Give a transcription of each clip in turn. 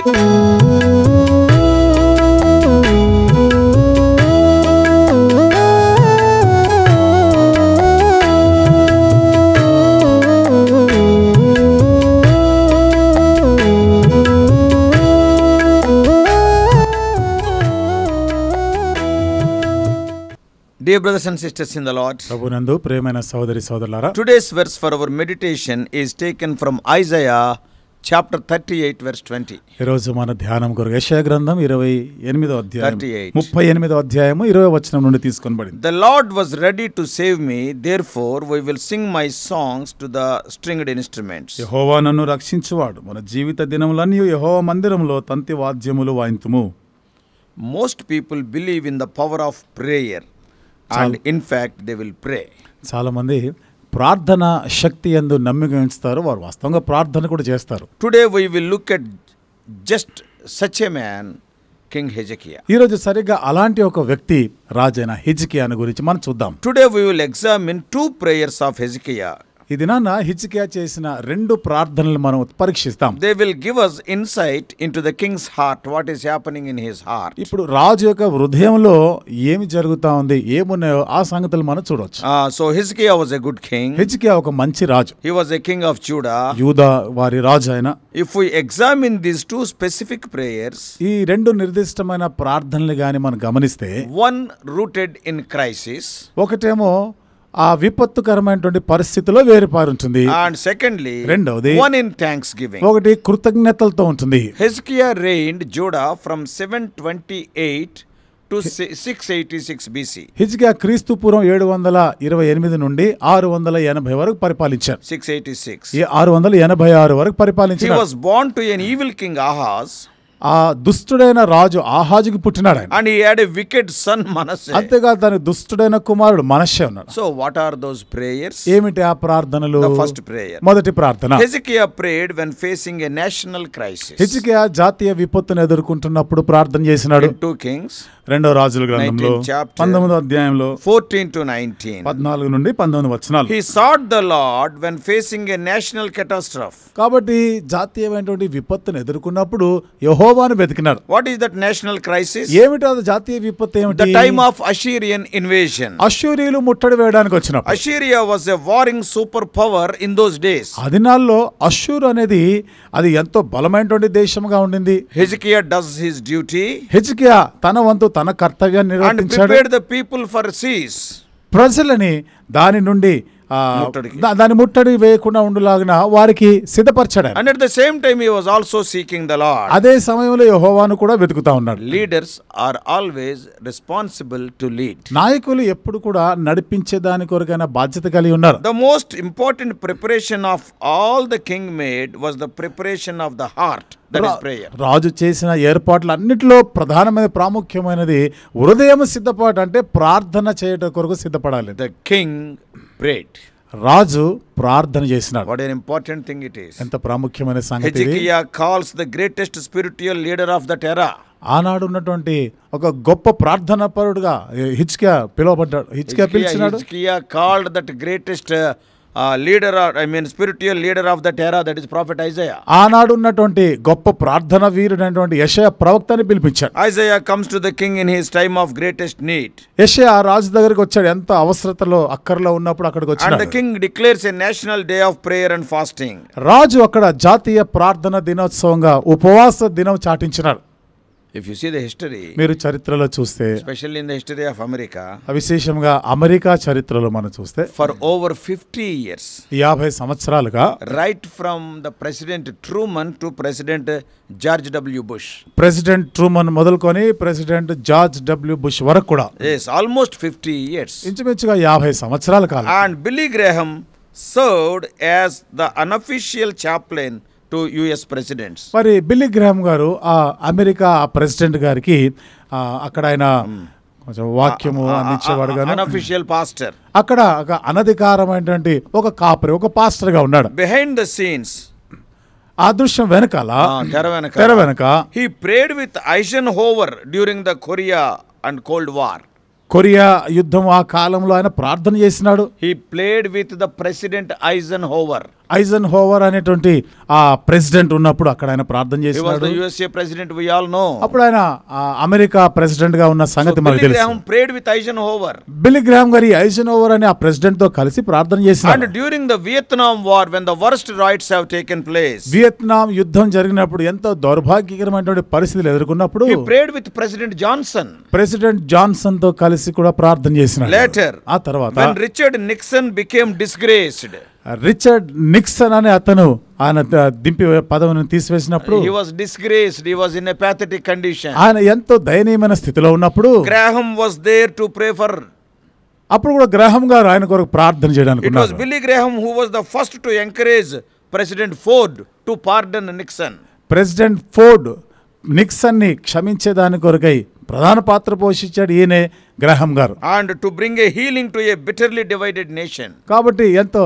Dear brothers and sisters in the Lord, ప్రభునందు ప్రియమైన సహోదరి సహోదరులారా, today's verse for our meditation is taken from Isaiah chapter 38 verse 20. ఈ రోజు మన ధ్యానం కొరకు యెషయా గ్రంథం 28వ అధ్యాయం 38. 38వ అధ్యాయము 20వ వచనం నుండి తీసుకొనబడింది. The Lord was ready to save me, therefore we will sing my songs to the stringed instruments. యెహోవా నన్ను రక్షించువాడు, మన జీవిత దినములన్నీ యెహోవా మందిరములో తంతి వాద్యములు వాయింతుము. Most people believe in the power of prayer and in fact they will pray. చాలా మంది ప్రార్థన శక్తి యందు నమ్మిక ఉంచుతారు, వారు వాస్తవంగా ప్రార్థన కూడా చేస్తారు. Today we will look at just such a man, King Hezekiah. ఈ రోజు సరిగ్గా అలాంటి ఒక వ్యక్తి రాజైన హిజ్కియాను గురించి మనం చూద్దాం. Today we will examine two prayers of Hezekiah. ఈ దినాన హిజ్కియా చేసిన రెండు ప్రార్థనలు మనం పరీక్షిస్తాం. They will give us insight into the king's heart, what is happening in his heart. ఇప్పుడు రాజు యొక్క హృదయంలో ఏమి జరుగుతా ఉంది, ఏమున్నాయో ఆ సంగతులు మనం చూడొచ్చు. So Hezekiah was a good king. హిజ్కియా ఒక మంచి రాజు. He was a king of Judah. యూదా వారి రాజు ఆయన. If we examine these two specific prayers, ఈ రెండు నిర్దిష్టమైన ప్రార్థనలు గాని మనం గమనిస్తే, one rooted in crisis, ఒకటేమో ఆ విపత్తుకరమైనటువంటి పరిస్థితిలో వేరుపారి ఉంటుంది, and secondly రెండవది one in thanksgiving. ఒకటి కృతజ్ఞతలతో ఉంటుంది. Hezekiah reigned Judah from 728 to 686 BC. హిజ్కియా క్రీస్తు పూర్వం 728 నుండి 680 వరకు పరిపాలించారు. 686. 686 వరకు He పరిపాలించారు. was born to an evil king Ahaz, ఆ దుష్టుడైన రాజు ఆహాజుకి పుట్టినాడు ఆయన. and he had a wicked son Manasseh. అంతేకాదు దాని దుష్టుడైన కుమారుడు మనష్షే ఉన్నాడు. So what are those prayers? ఏమిటి ఆ ప్రార్థనలు? The first prayer. మొదటి ప్రార్థన, Hezekiah prayed when facing a national crisis. హిజ్కియా జాతీయ విపత్తును ఎదుర్కొంటున్నప్పుడు ప్రార్థన చేసినాడు. In 2 Kings, రెండో రాజుల గ్రంథంలో 19th chapter, 19వ అధ్యాయంలో 14 to 19. 14 నుండి 19 వచనాలు. He sought the Lord when facing a national catastrophe. కాబట్టి జాతీయమైనటువంటి విపత్తును ఎదుర్కొన్నప్పుడు యెహోవాను వెతికినారు. What is that national crisis? ఏమిటి అది జాతీయ విపత్తు ఏమిటి? The time of Assyrian invasion. అష్షూరీయులు ముట్టడి వేయడానికి వచ్చినప్పుడు. Assyria was a warring superpower in those days. ఆ దినాల్లో అష్షూరు అనేది అది ఎంతో బలమైనటువంటి దేశంగా ఉండింది. Hezekiah does his duty హిజ్కియా తన వంతు తన కర్తవ్యాన్ని and నిర్వర్తించాడు. prepared the people for siege. ప్రజలని దాని నుండి దాని ముట్టడి వేయకుండా ఉండులాగిన వారికి సిద్ధపరచాడు. And at the same time he was also seeking the Lord. అదే సమయంలో యెహోవాను కూడా వెతుకుతా ఉన్నాడు. Leaders are always responsible to lead. నాయకులు ఎప్పుడు కూడా నడిపించే దాని కొరకైన బాధ్యత కలిగి ఉన్నారు. The most important preparation of all the king made was the preparation of the heart, that is prayer. రాజు చేసిన ఏర్పాట్లన్నిటిలో ప్రధానమైన ప్రాముఖ్యమైనది హృదయం సిద్ధపాటు, అంటే ప్రార్థన చేయడం కొరకు సిద్ధపడాలి. The king prayed. రాజు ప్రార్థన చేసినాడు. What an important thing it is. ఎంత ప్రాముఖ్యమైన సంగతి ఇది. Hezekiah calls the greatest spiritual leader of that era. ఆనాడు ఉన్నటువంటి ఒక గొప్ప ప్రార్థనా పరుడుగా హిజ్కియా పిలువబడ్డాడు. హిజ్కియా పిలిచినాడు. Hezekiah called that greatest leader, spiritual leader of that era, that is prophet Isaiah. ఆనాడు ఉన్నటువంటి గొప్ప ప్రార్థన వీరుడైనటువంటి యెషయా ప్రవక్తని పిలిపించాడు. Isaiah comes to the king in his time of greatest need. యెషయా రాజు దగ్గరికి వచ్చాడు, ఎంత అవసరతలో అక్కర్లో ఉన్నప్పుడు అక్కడికి And వచ్చాడు. the king declares a national day of prayer and fasting. రాజు అక్కడ జాతీయ ప్రార్థన దినోత్సవంగా ఉపవాస దినం చాటించినాడు. If you see the history, మీరు చరిత్రలో చూస్తే, especially in the history of America, విశేషంగా అమెరికా చరిత్రలో మనం చూస్తే, for over 50 years, 50 సంవత్సరాలుగా, right from the President Truman to President George W. Bush, president Truman మొదలుకొని ప్రెసిడెంట్ జార్జ్ డబ్ల్యూ బుష్ వరకు కూడా, yes, almost 50 years, ఇంచుమించుగా 50 సంవత్సరాల కాలం. and Billy Graham served as the unofficial chaplain to US presidents. మరి Billy Graham గారు ఆ America president గారికి అక్కడ ఆయన కొంచెం వాక్యము అందించేవాడు గాను, unofficial pastor. అక్కడ ఒక అనధికారమైనటువంటి ఒక కాపరి, ఒక పాస్టర్ గా ఉన్నాడు. Behind the scenes, ఆ దృశ్యం వెనకాల, తెర వెనక, he prayed with Eisenhower during the Korea and Cold War. Korea యుద్ధం ఆ కాలంలో ఆయన ప్రార్థన చేసినాడు. He played with the President Eisenhower. Eisenhower అనేటువంటి ఆ ప్రెసిడెంట్ ఉన్నప్పుడు అక్కడ ఆయన ప్రార్థన He was చేసినాడు. the USA president, we all know. అప్పుడు ఆయన అమెరికా ప్రెసిడెంట్ గా ఉన్న సంగతి మనకు Billy తెలుసు. Graham prayed with Eisenhower. Billy Graham గారి ఐజన్ హోవర్ అనే ఆ ప్రెసిడెంట్ తో కలిసి ప్రార్థన చేసినాడు. And during the Vietnam War, when the worst riots have taken place, Vietnam యుద్ధం జరిగినప్పుడు ఎంతో దౌర్భాగ్యకరమైనటువంటి పరిస్థితులు ఎదుర్కొన్నప్పుడు he prayed with President Johnson. President Johnson తో కలిసి కూడా ప్రార్థన చేసినాడు. Later, ఆ తర్వాత when Richard Nixon became disgraced, Richard Nixon అనే అతను ఆయన దింపి పదవిని తీసివేసినప్పుడు he was disgraced, he was in a pathetic condition. ఆయన ఎంతో దయనీయమైన స్థితిలో ఉన్నప్పుడు Graham was there to pray for. అప్పుడు కూడా గ్రాహం గారు ఆయన కొరకు ప్రార్థన చేయడానికి It was ఉన్నారు. Billy Graham who was the first to encourage President Ford to pardon Nixon. President Ford Nixon ని క్షమించేదాని కొరకై ప్రధాన పాత్ర పోషించాడు ఈయనే గ్రాహం గారు. And to bring a healing to a bitterly divided nation. కాబట్టి ఎంతో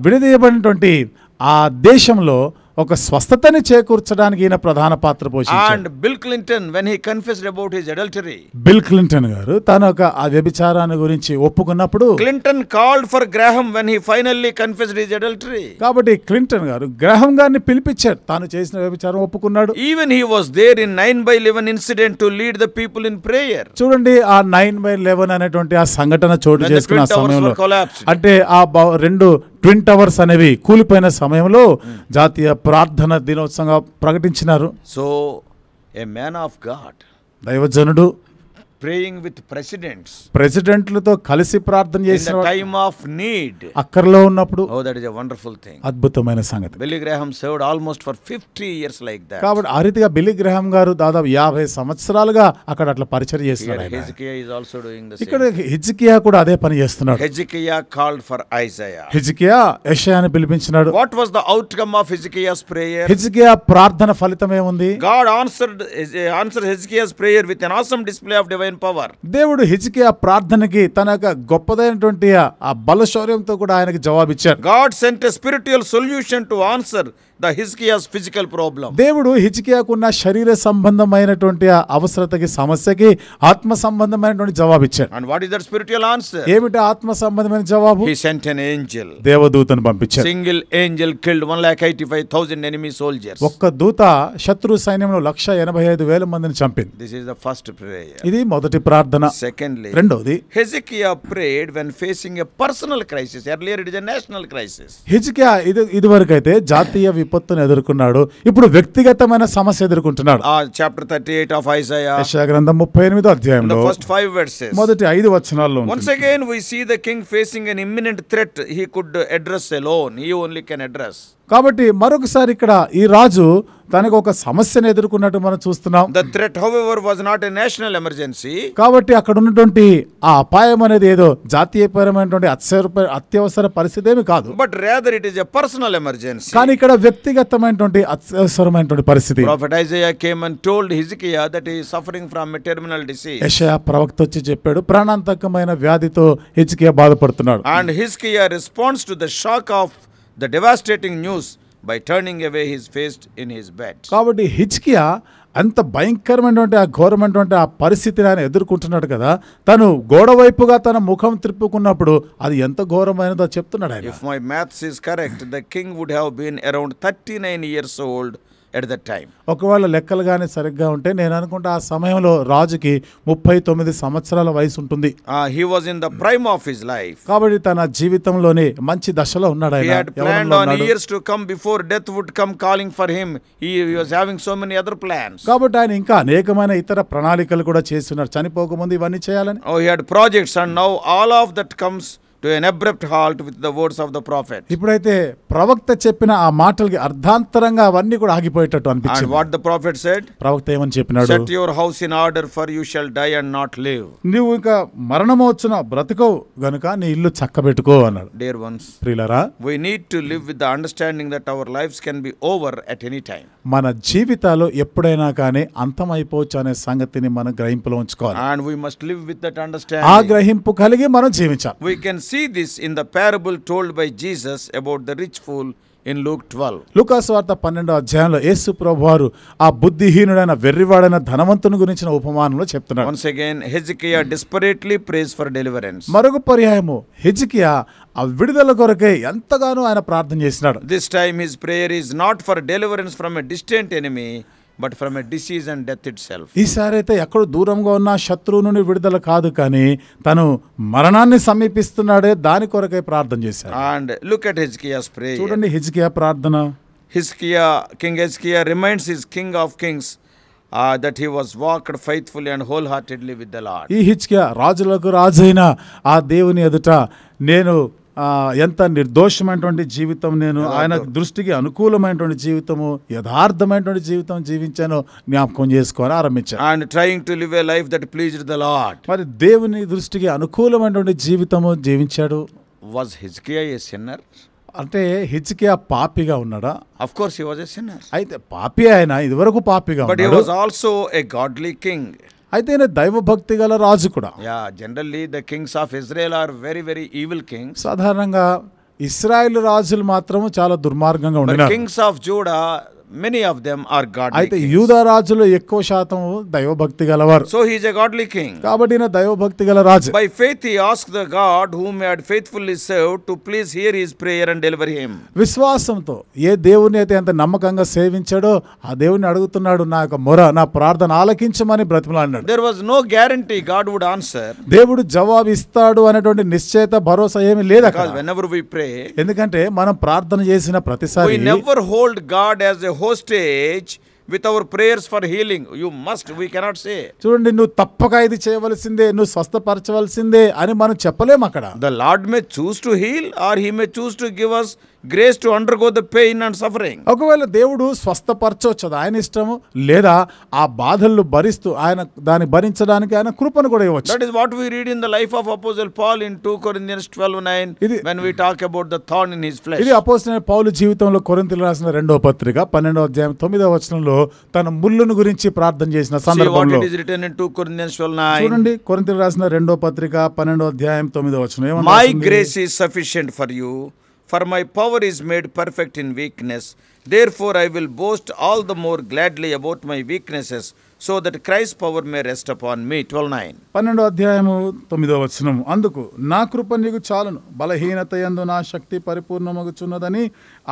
విడదీయబడినటువంటి ఆ దేశంలో ఒక స్వస్థతని చేకూర్చడానికి ఈయన ప్రధాన పాత్ర పోషించాడు. And Bill Clinton, when he confessed about his adultery, bill Clinton గారు తన ఒక ఆ వ్యభిచారాన్ని గురించి ఒప్పుకున్నప్పుడు Clinton called for Graham when he finally confessed his adultery. కాబట్టి క్లింటన్ గారు గ్రాహం గారిని పిలిపించారు. తాను చేసిన వ్యభిచారం ఒప్పుకున్నాడు. Even he was there in 9/11 incident to lead the people in prayer. చూడండి ఆ 9/11 అనేటువంటి ఆ సంఘటన చోటు When the చేసుకున్న Twin Towers సమయంలో were collapsed. అంటే ఆ రెండు ట్విన్ టవర్స్ అనేవి కూలిపోయిన సమయంలో జాతీయ ప్రార్థన దినోత్సవంగా ప్రకటించినారు. So a man of God దైవజనుడు praying with presidents ప్రెసిడెంట్లతో కలిసి ప్రార్థన in the చేసిన time of need. అక్కర్లో ఉన్నప్పుడు Oh, that is a wonderful thing. అద్భుతమైన సంగతి. Billy Graham served almost for 50 years like that. కాబట్టి ఆ రీతిగా బిల్లీ గ్రహాం గారు దాదాపు 50 సంవత్సరాలుగా అక్కడ అట్లా పరిచయం చేస్తున్నాడు. Here ఆయన Hezekiah is also doing the ఇక్కడ same. హిజ్కియా కూడా అదే పని చేస్తున్నాడు. Hezekiah called for Isaiah. హిజ్కియా యెషయాని పిలిపించినాడు. What was the outcome of Hezekiah's prayer? హిజ్కియా ప్రార్థన ఫలితం ఏముంది? God answered Hezekiah's prayer with an awesome display of divine power. దేవుడు హిజ్కియా ప్రార్థనకి తన యొక్క గొప్పదైనటువంటి ఆ బలశౌర్యంతో కూడా ఆయనకి జవాబిచ్చాడు. God sent a spiritual solution to answer the Hezekiah's physical problem. దేవుడు హిజ్కియాకున్న శరీర సంబంధమైనటువంటి ఆ అవసరతకి సమస్యకి ఆత్మ సంబంధమైనటువంటి జవాబిచ్చాడు. And what is that spiritual answer? ఏమిటి ఆత్మ సంబంధమైన జవాబు? He sent an angel. దేవదూతను పంపించాడు. Single angel killed 1,85,000 enemy soldiers. ఒక్క దూత శత్రు సైన్యంలో 185,000 మందిని చంపింది. This is the first prayer. ఇది మొదటి ప్రార్థన. Secondly, రెండోది Hezekiah prayed when facing a personal crisis. Earlier it is a national crisis. హిజ్కియా ఇదివరకైతే జాతీయ విపత్తును ఎదుర్కొన్నాడు. ఇప్పుడు వ్యక్తిగతమైన సమస్య ఎదుర్కొంటున్నాడు. Chapter 38 of Isaiah, యెషయా గ్రంథం 38వ the అధ్యాయంలో first 5 verses. మొదటి 5 వచనాల్లో Once again we see the king facing an imminent threat he could address alone. He only can address. కాబట్టి మరొకసారి ఇక్కడ ఈ రాజు తనకు ఒక సమస్యను ఎదుర్కొన్నట్టు మనం చూస్తున్నాం. The threat, however, was not a national emergency. కాబట్టి అక్కడ ఉన్నటువంటి ఆ అపాయం అనేది ఏదో జాతీయపరమైనటువంటి అత్యవసర పరిస్థితి ఏమి కాదు. But rather it is a personal emergency. కానీ ఇక్కడ వ్యక్తిగతమైనటువంటి అత్యవసరమైనటువంటి పరిస్థితి. Prophet Isaiah came and told Hezekiah that he is suffering from a terminal disease. యెషయా ప్రవక్త వచ్చి చెప్పాడు ప్రాణాంతకమైన వ్యాధితో హిజ్కియా బాధపడుతున్నాడు. And Hezekiah responds to the shock of the devastating news by turning away his face in his bed. కాబట్టి హిజ్కియా అంత భయంకరమైనటువంటి ఆ ఘోరమైనటువంటి ఆ పరిస్థితిని ఆయన ఎదుర్కొంటున్నాడు కదా, తను గోడ వైపుగా తన ముఖం తిప్పుకున్నప్పుడు అది ఎంత ఘోరమైనదో చెప్తున్నాడు ఆయన. If my maths is correct, the king would have been around 39 years old at that time. ఒకవేళ లెక్కలు కానీ సరిగ్గా ఉంటే నేను అనుకుంటా ఆ సమయంలో రాజుకి 39 సంవత్సరాల వయసు ఉంటుంది. He was in the prime of his life. కాబట్టి తన జీవితంలోని మంచి దశలో ఉన్నాడు He ఆయన. had planned on years to come before death would come calling for him. He was having so many other plans. కాబట్టి ఆయన ఇంకా అనేకమైన ఇతర ప్రణాళికలు కూడా చేస్తున్నారు చనిపోకముందు ఇవన్నీ చేయాలని. He had projects, and now all of that comes to an abrupt halt with the words of the prophet. ఇప్పుడైతే ప్రవక్త చెప్పిన ఆ మాటలకి అర్థాంతరంగా అవన్నీ కూడా ఆగిపోయేటట్టు And అనిపించింది. what the prophet said? ప్రవక్త ఏమని చెప్పినాడు? Set your house in order, for you shall die and not live. నువ్వు ఇంకా మరణము వచ్చిన బ్రతుకవు గనుక నీ ఇల్లు చక్కబెట్టుకో అన్నాడు. Dear ones, ప్రియులారా, we need to live with the understanding that our lives can be over at any time. మన జీవితాలు ఎప్పుడైనా కానీ అంతమైపోవచ్చు అనే సంగతిని మనం గ్రహింపులో ఉంచుకోవాలి. And we must live with that ఆ understanding. గ్రహింపు కలిగి మనం జీవించాలి. We can see this in the parable told by Jesus about the rich fool in Luke 12. లూకాసు వార్త 12వ అధ్యాయంలో యేసు ప్రభువారు ఆ బుద్ధిహీనుడైన వెర్రివాడైన ధనవంతుని గురించిన ఉపమానంలో చెప్తున్నాడు. Once again, Hezekiah desperately prays for deliverance. మరొక పర్యాయము హిజ్కియా ఆ విడుదల కొరకే ఎంతగానో ఆయన ప్రార్థన చేసినాడు. This time his prayer is not for deliverance from a distant enemy, but from a disease and death itself. ఈసారి అయితే ఎక్కడో దూరంగా ఉన్న శత్రువు నుండి విడుదల కాదు, కానీ తను మరణాన్ని సమీపిస్తున్నాడే దాని కొరకే ప్రార్థన చేశాడు. And look at Hezekiah's prayer. చూడండి హిజ్కియా ప్రార్థన. King Hezekiah reminds his king of kings that he was walked faithfully and wholeheartedly with the Lord. ఈ హిజ్కియా రాజులకు రాజైన ఆ దేవుని ఎదుట నేను ఎంత నిర్దోషమైనటువంటి జీవితం, నేను ఆయన దృష్టికి అనుకూలమైనటువంటి జీవితము, యథార్థమైనటువంటి జీవితం జీవించాను జ్ఞాపకం చేసుకొని ఆరంభించాను. And trying to live a life that pleased the Lord. మరి దేవుని దృష్టికి అనుకూలమైనటువంటి జీవితము జీవించాడు. Was Hezekiah a sinner? అంటే హిజ్కియా పాపిగా ఉన్నాడా? Of course he was a sinner. అయితే పాపి ఆయన ఇదివరకు పాపిగా But he ఉన్నాడు. was also a godly king. అయితే ఈయన దైవభక్తి గల రాజు కూడా. Yeah, generally the kings of Israel are very, very evil kings. సాధారణంగా ఇశ్రాయేలు రాజులు మాత్రం చాలా దుర్మార్గంగా But ఉన్నారు. kings of Judah, many of them are godly అయితే kings. యూదా రాజులు ఎక్కువ శాతం దైవభక్తి గలవారు. So he is a godly king. కాబట్టి ఈయన దైవభక్తి గల రాజు. By faith he asked the God whom he had faithfully served to please hear his prayer and deliver him. విశ్వాసంతో ఏ దేవుని అయితే ఎంత నమ్మకంగా సేవించాడో ఆ దేవుని అడుగుతున్నాడు, నా యొక్క మొర, నా ప్రార్థన ఆలకించమని బ్రతిమలాడినాడు. There was no guarantee God would answer. దేవుడు జవాబు ఇస్తాడు అనేటువంటి నిశ్చయిత భరోసా ఏమీ లేదు అక్కడ. Because whenever we pray, ఎందుకంటే మనం ప్రార్థన చేసిన ప్రతిసారి we never hold God as a hostage with our prayers for healing. We cannot say. చూడండి, నువ్వు తప్పక ఇది చేయవలసిందే, నువ్వు స్వస్థపరచవలసిందే అని మనం చెప్పలేము అక్కడ. The Lord may choose to heal or he may choose to give us grace to undergo the pain and suffering. ఒకవేళ దేవుడు స్వస్థపరచవచ్చు, అది ఆయన ఇష్టము, లేదా ఆ బాధలను భరిస్తూ ఆయన దాన్ని భరించడానికి ఆయన కృపను కూడా ఇవ్వచ్చు. That is what we read in the life of Apostle Paul in 2 Corinthians 12:9 when we talk about the thorn in his flesh. ఇది అపోస్తలుడైన పౌలు జీవితంలో కొరింథీయులకు రాసిన 2వ పత్రిక 12వ అధ్యాయం 9వ వచనంలో తన ముళ్ళును గురించి ప్రార్థన చేసిన సందర్భంలో See what it is written in 2 Corinthians 12:9. చూడండి, కొరింథీయులకు రాసిన 2వ పత్రిక 12వ అధ్యాయం 9వ వచనం ఏమన్నా? My grace is sufficient for you, for my power is made perfect in weakness. Therefore I will boast all the more gladly about my weaknesses, so that Christ's power may rest upon me. 12:9. 12వ అధ్యాయము 9వ వచనం, అందుకు నా కృప నీకు చాలును, బలహీనత యందు నా శక్తి పరిపూర్ణమగుచున్నదని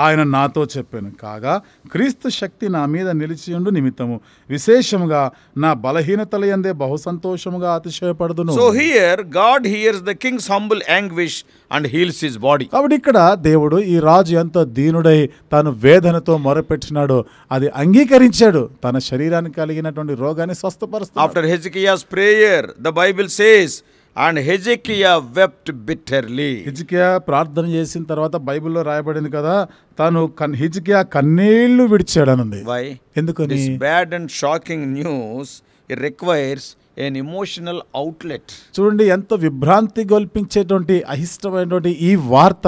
ఆయన నాతో చెప్పాను. కాగా క్రీస్తు శక్తి నా మీద నిలిచియుండు నిమిత్తము విశేషముగా నా బలహీనతల యందే బహు సంతోషముగా అతిశయపడుదును. So here God hears the king's humble anguish and heals his body. కాబట్టి ఇక్కడ దేవుడు ఈ రాజు ఎంతో దీనుడై తాను వేదనతో మొరపెట్టినాడో అది అంగీకరించాడు, తన శరీరానికి కలిగినటువంటి రోగాన్ని స్వస్థపరుస్తాడు. After Hezekiah's prayer, the Bible says, and Hezekiah wept bitterly. హిజ్కియా ప్రార్థన చేసిన తర్వాత బైబిల్లో రాయబడింది కదా, తాను హిజ్కియా కన్నీళ్లు విడిచాడనుంది. Why? ఎందుకని? This bad and shocking news, it requires an emotional outlet. చూడండి, ఎంత విభ్రాంతి గొల్పించేటువంటి అయిష్టమైనటువంటి ఈ వార్త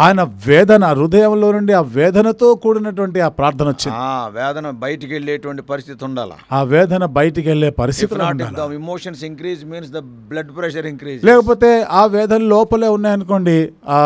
ఆయన వేదన హృదయంలో నుండి ఆ వేదనతో కూడినటువంటి ఆ ప్రార్థన వచ్చింది. వేదన బయటికి వెళ్ళేటువంటి పరిస్థితి ఉండాలి. ఆ వేదన బయటికి వెళ్ళే పరిస్థితి the emotions increase means the blood pressure increase. లేకపోతే ఆ వేదన లోపలే ఉన్నాయనుకోండి, ఆ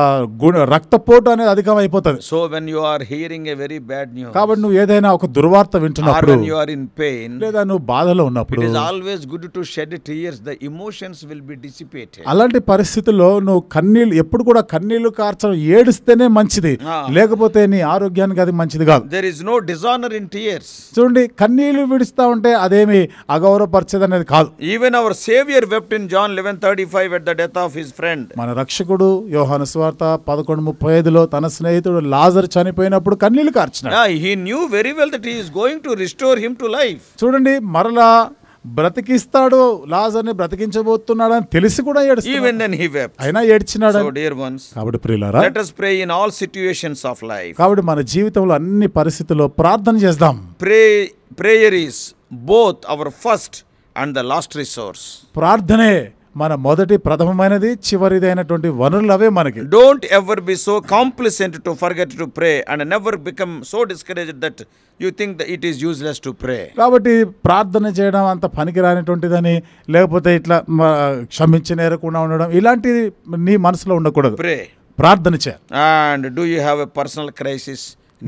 రక్తపోటు అనేది అధికం అయిపోతుంది. So when you are hearing a very bad news, కాబట్టి నువ్వు ఏదైనా ఒక దుర్వార్త వింటున్నప్పుడు, when you are in pain, లేదా నువ్వు బాధలో ఉన్నప్పుడు, it is always good to shed tears. The emotions will be dissipated. అలాంటి పరిస్థితుల్లో నువ్వు కన్నీళ్ళు ఎప్పుడు కూడా కన్నీళ్లు కార్చడం, ఏడుస్తేనే మంచిది, లేకపోతే నీ ఆరోగ్యానికి అది మంచిది కాదు. There is no dishonor in tears. చూడండి, కన్నీళ్లు విడుస్తా ఉంటే అదేమి అగౌరవపరిచేది అనేది కాదు. Even our Savior wept in John 11:35 at the death of his friend. మన రక్షకుడు యోహాను సువార్త 11:35లో తన స్నేహితుడు లాజరు చనిపోయినప్పుడు కన్నీళ్లు కార్చినాడు. He knew very well that he is going to restore him to life. చూడండి, మరలా బ్రతికిస్తాడు, లాజర్ని బ్రతికించబోతున్నాడు అని తెలిసి కూడా ఏడుస్తున్నాడు. Even then he wept. అయినా ఏడ్చినాడు. So dear ones, కాబట్టి ప్రియులారా, let us pray in all situations of life. కాబట్టి మన జీవితంలో అన్ని పరిస్థితుల్లో ప్రార్థన చేద్దాం. Prayer is both our first and the last resource. ప్రార్థనే మన మొదటి ప్రథమమైనది, చివరిదైనటువంటి వనరులు అవే మనకి. Don't ever be so complacent to forget to pray and never become so discouraged that you think that it is useless to pray. కాబట్టి ప్రార్థన చేయడం అంత పనికిరానిటువంటిదని, లేకపోతే ఇట్లా క్షమించి నేరకుండా ఉండడం, ఇలాంటిది నీ మనసులో ఉండకూడదు. Pray. ప్రార్థన చేయాలి. And do you have a personal crisis,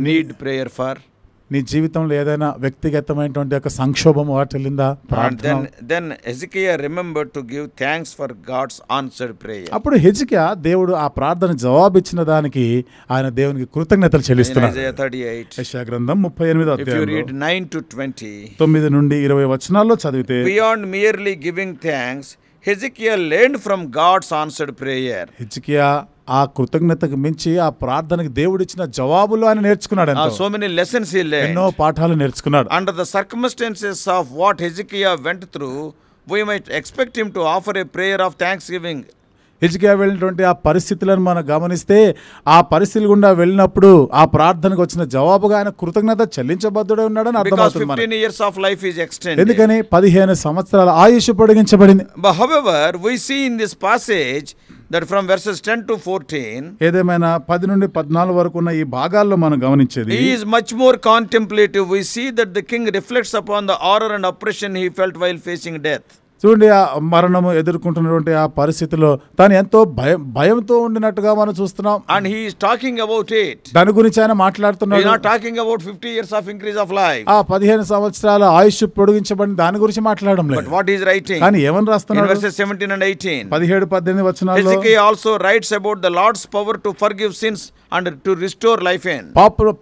need prayer for? నీ జీవితంలో ఏదైనా వ్యక్తిగతమైనటువంటి ఒక సంక్షోభం వాటిల్లిందా? And then Hezekiah remembered to give thanks for God's answered prayer. అప్పుడు హెజ్కియా దేవుడు ఆ ప్రార్థన జవాబిచ్చిన దానికి ఆయన దేవునికి కృతజ్ఞతలు In చెల్లిస్తున్నాడు. Isaiah 38, యెషయా గ్రంథం 38వ if you అధ్యాయంలో read 9 to 20, 9 నుండి 20 వచనాల్లో చదివితే beyond merely giving thanks, Hezekiah learned from God's answered prayer. హెజ్కియా ఆ కృతజ్ఞతకు మించి ఆ ప్రార్థనకి దేవుడిచ్చిన జవాబులు ఆయన నేర్చుకున్నాడు. So many lessons he learned. ఎన్నో పాఠాలు నేర్చుకున్నాడు. Under the circumstances of what Hezekiah went through, we might expect him to offer a prayer of thanksgiving. హిజ్కియా వెళ్ళినటువంటి ఆ పరిస్థితులను మనం గమనిస్తే ఆ పరిస్థితులు గుండా వెళ్ళినప్పుడు ఆ ప్రార్థనకు వచ్చిన జవాబుగా ఆయన కృతజ్ఞత చెల్లించబద్దుడై ఉన్నాడని Because అర్థమవుతుంది 15 years of life is extended. ఎందుకని 15 సంవత్సరాల ఆయుష్ పొడిగించబడింది. But however, we see in this passage that from verses 10 to 14, ఏదేమైనా 10 నుండి 14 వరకు ఉన్న ఈ భాగాల్లో మనం గమనించేది he is much more contemplative. We see that the king reflects upon the horror and oppression he felt while facing death. చూడండి, ఆ మరణము ఎదుర్కొంటున్నటువంటి ఆ పరిస్థితిలో తాను ఎంతో భయంతో ఉండినట్టుగా మనం చూస్తున్నాం. And he is talking about it. దాని గురించి ఆయన He is మాట్లాడుతున్నాడు. not talking about 50 years of increase of life. ఆ 15 సంవత్సరాల ఆయుష్ పొడిగించబడిన దాని గురించి మాట్లాడడం But లేదు. what he is writing కానీ ఏమని in రాస్తున్నాడు? verses 17 and 18, 17-18 వచనాల్లో Hezekiah also writes about the Lord's power to forgive sins and to restore life in.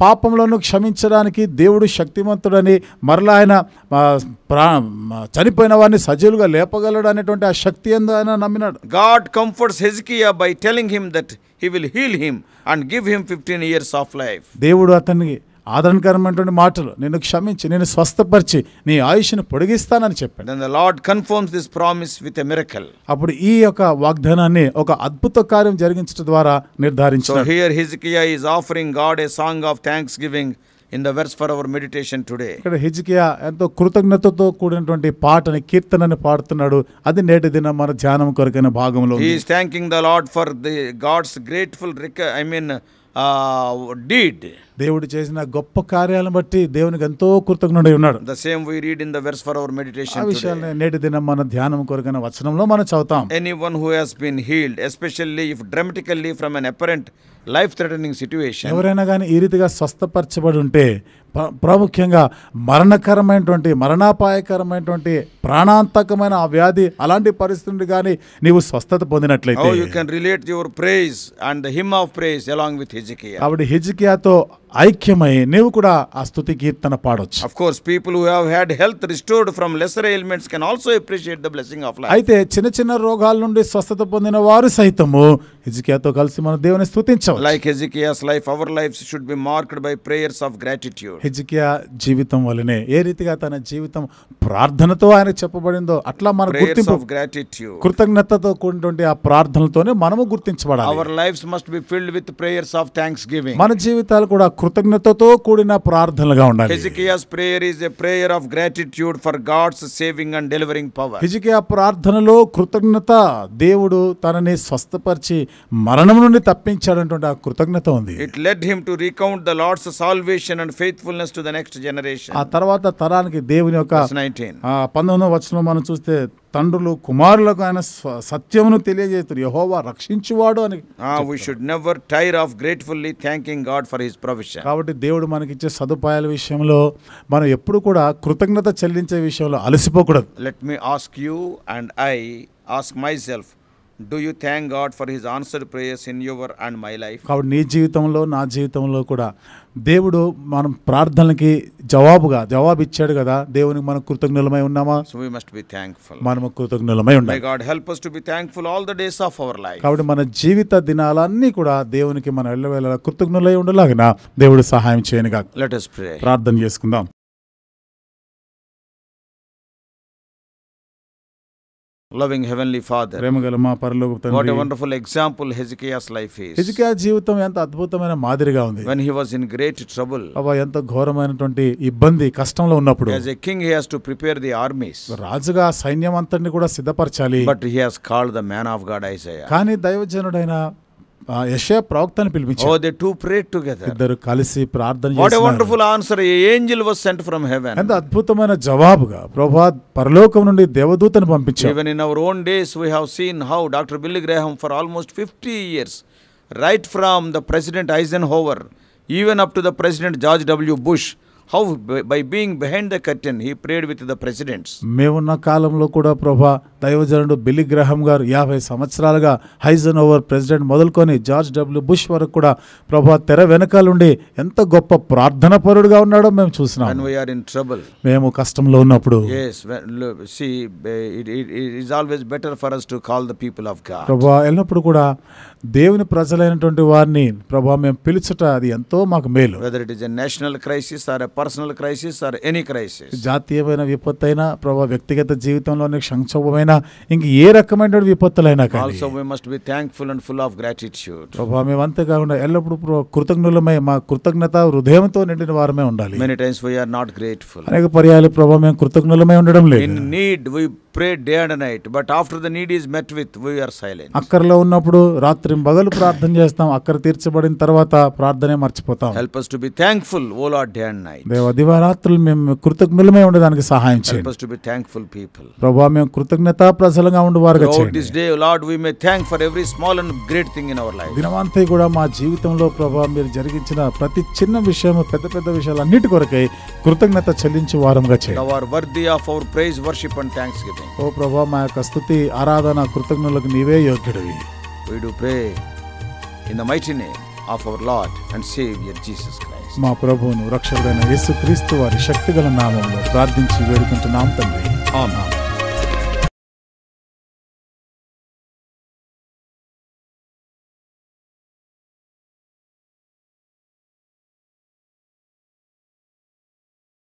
పాపములను క్షమించడానికి దేవుడు శక్తిమంతుడని, మరలా ఆయన చనిపోయిన వారిని సజీవులుగా లేపగలడు అనేటువంటి ఆ శక్తి ఎందు ఆయన నమ్మినాడు. God comforts Hezekiah by telling him that he will heal him and give him 15 years of life. దేవుడు అతనికి ఆదరణకరమైనటువంటి మాటలు, నిన్ను క్షమించి నేను స్వస్థపరిచి నీ ఆయుష్ను పొడిగిస్తానని చెప్పాడు. Then the Lord confirms this promise with a miracle. అప్పుడు ఈ యొక్క వాగ్దానాన్ని ఒక అద్భుత కార్యం జరిగించడం ద్వారా So నిర్ధారించాడు. here Hezekiah is offering God a song of thanksgiving in the verse for our meditation today. ఇక్కడ హిజ్కియా ఎంతో కృతజ్ఞతతో కూడినటువంటి పాటని, కీర్తనని పాడుతున్నాడు. అది నేటి దినం మన ధ్యానం కొరకైన భాగంలో He is thanking the Lord for the God's grateful deed. దేవుడు చేసిన గొప్ప కార్యాలను బట్టి దేవునికి ఎంతో కృతజ్ఞుడై ఉన్నాడు. The same we read in the verse for our meditation ఆ today. విషయాన్ని నేటి దినం మన ధ్యానం కొరకైన వచనంలో మనం చదువుతాం. Anyone who has been healed, especially if dramatically from an apparent life-threatening situation, ఎవరైనా కానీ ఈ రీతిగా స్వస్థపరచబడి ఉంటే, ప్రాముఖ్యంగా మరణకరమైనటువంటి, మరణాపాయకరమైనటువంటి, ప్రాణాంతకమైన ఆ వ్యాధి అలాంటి పరిస్థితి నుండి కానీ నీవు స్వస్థత పొందినట్లయితే, you can relate your praise and the hymn of praise along with Hezekiah. కాబట్టి హిజ్కియాతో ఐక్యమై నీవు కూడా ఆ స్తుతి కీర్తన పాడొచ్చు. Of course, people who have had health restored from lesser ailments can also appreciate the blessing of life. అయితే చిన్న చిన్న రోగాల నుండి స్వస్థత పొందిన వారు సైతము హిజ్కియాతో కలిసి మన దేవుని స్తుతించవచ్చు. Like Hezekiah's life, our lives should be marked by prayers of gratitude. హిజ్కియా జీవితం వలనే ఏ రీతిగా తన జీవితం ప్రార్థనతో ఆయన చెప్పబడిందో అట్లా మన Prayers గుర్తింపు, of gratitude. కృతజ్ఞతతో కూడినటువంటి ఆ ప్రార్థనలతోనే మనము గుర్తించబడాలి. Our lives must be filled with prayers of thanksgiving. మన జీవితాలు కూడా కృతజ్ఞతతో కూడిన ప్రార్థనలుగా ఉండాలి. Hezekiah's prayer is a prayer of gratitude for God's saving and delivering power. హిజ్కియా ప్రార్థనలో కృతజ్ఞత, దేవుడు తనని స్వస్థపరిచి మరణం నుండి తప్పించాడనేటువంటి ఆ కృతజ్ఞత ఉంది. It led him to recount the Lord's salvation and faithfulness to the next generation. ఆ తర్వాత తరానికి దేవుని యొక్క Verse 19. 19వ వచనం మనం చూస్తే, తండ్రులు కుమారులకు ఆయన సత్యమును తెలియజేస్తారు, యెహోవా రక్షించువాడు అని. We should never tire of gratefully thanking God for his provision. కాబట్టి దేవుడు మనకిచ్చే సదుపాయాల విషయంలో మనం ఎప్పుడు కూడా కృతజ్ఞత చెల్లించే విషయంలో అలసిపోకూడదు. Let me ask you and I ask myself, do you thank God for his answered prayers in your and my life? కాబట్టి నీ జీవితంలో, నా జీవితంలో కూడా దేవుడు మనం ప్రార్థనలకి జవాబు ఇచ్చాడు కదా, దేవునికి మనం కృతజ్ఞులమై ఉన్నామా? So we must be thankful. మనము కృతజ్ఞులమై May ఉండాలి. God help us to be thankful all the days of our life. కాబట్టి మన జీవిత దినాలన్నీ కూడా దేవునికి మనం ఎల్లవేళలా కృతజ్ఞులై ఉండలాగిన దేవుడు సహాయం చేయనుగా. Let us pray. ప్రార్థన చేసుకుందాం. Loving Heavenly Father, ప్రేమగల మా పరలోకపు what a తండ్రి, wonderful example Hezekiah's life is. హిజ్కియా జీవితం ఎంత అద్భుతమైన మాదిరిగా ఉంది. When he was in great trouble, ఎంత ఘోరమైనటువంటి ఇబ్బంది, కష్టంలో ఉన్నప్పుడు, as a king he has to prepare the armies, రాజుగా సైన్యం అంతటిని కూడా సిద్ధపరచాలి. but he has called the man of God Isaiah. కానీ దైవజనుడైన యెషయా ప్రవక్తను పిలిపించాడు. Oh, they two prayed together. ఇద్దరు కలిసి ప్రార్థన What a చేశారు. wonderful answer. An angel was sent from heaven. ఎంత అద్భుతమైన జవాబుగా ప్రభువా పరలోకం నుండి దేవదూతను పంపించారు. Even in our own days we have seen how Dr. Billy Graham for almost 50 years right from the President Eisenhower, even up to the President George W. Bush, how by being behind the curtain, he prayed with the presidents. మేమున్న కాలంలో కూడా ప్రభా దైవజనుడు Billy గ్రహాం గారు 50 సంవత్సరాలుగా ఐజెన్హోవర్ president మొదలుకొని George W bush వరకు కూడా ప్రభా తెర వెనకాలుండి ఎంత గొప్ప ప్రార్థన పరుడుగా ఉన్నాడో మేము చూసినాం. When we are in trouble, మేము కష్టంలో ఉన్నప్పుడు, yes, see, it is always better for us to call the people of God. ప్రభా ఎల్లప్పుడు కూడా దేవుని ప్రజలైనటువంటి వారిని ప్రభా మేము పిలుచుట అది ఎంతో మాకు మేలు. Whether it is a national crisis or a personal crisis or any crisis, జాతీయమైన విపత్తు అయినా ప్రభా వ్యక్తిగత జీవితంలోని సంక్షోభమైన ఇంక ఏ రకమైన విపత్తులైనా కానీ also we must be thankful and full of gratitude. ప్రభా మేము అంతేకాకుండా ఎల్లప్పుడూ కృతజ్ఞులమై మా కృతజ్ఞత హృదయంతో నిండిన వారమే ఉండాలి. Many times we are not grateful. అనేక పర్యాలు ప్రభా మేము కృతజ్ఞులమై ఉండడం లేదు. In need we pray day and night, but after the need is met with, we are silent. అక్కరలో ఉన్నప్పుడు రాత్రి పగలు ప్రార్థన చేస్తాం, అక్కర తీర్చబడిన తర్వాత ప్రార్థనే మర్చిపోతాం. Help us to be thankful, O Lord, day and night. దేవా దివారాత్రులు మేము కృతజ్ఞులమై ఉండడానికి సహాయం Help చేయండి. us to be thankful people. ప్రభా మేము కృతజ్ఞతా ప్రజలుగా ఉండువారుగా Throughout చేయండి. this day, Lord, we may thank for every small and great thing in our life. దినమంతా కూడా మా జీవితంలో ప్రభా మీరు జరిగించిన ప్రతి చిన్న విషయం, పెద్ద పెద్ద విషయాలు అన్నిటి కొరకై కృతజ్ఞత చెల్లించే వారంగా చేయండి. Thou art worthy of our praise, worship and thanksgiving. ఓ ప్రభా మా యొక్క స్తుతి ఆరాధన కృతజ్ఞతలకు నీవే యోగ్యుడివి. We do pray in the mighty name of our Lord and Savior Jesus Christ. మా ప్రభువును రక్షకుడైన యేసుక్రీస్తు వారి శక్తిగల నామములో ప్రార్థించి వేడుకుంటున్నాం తండ్రి. Amen.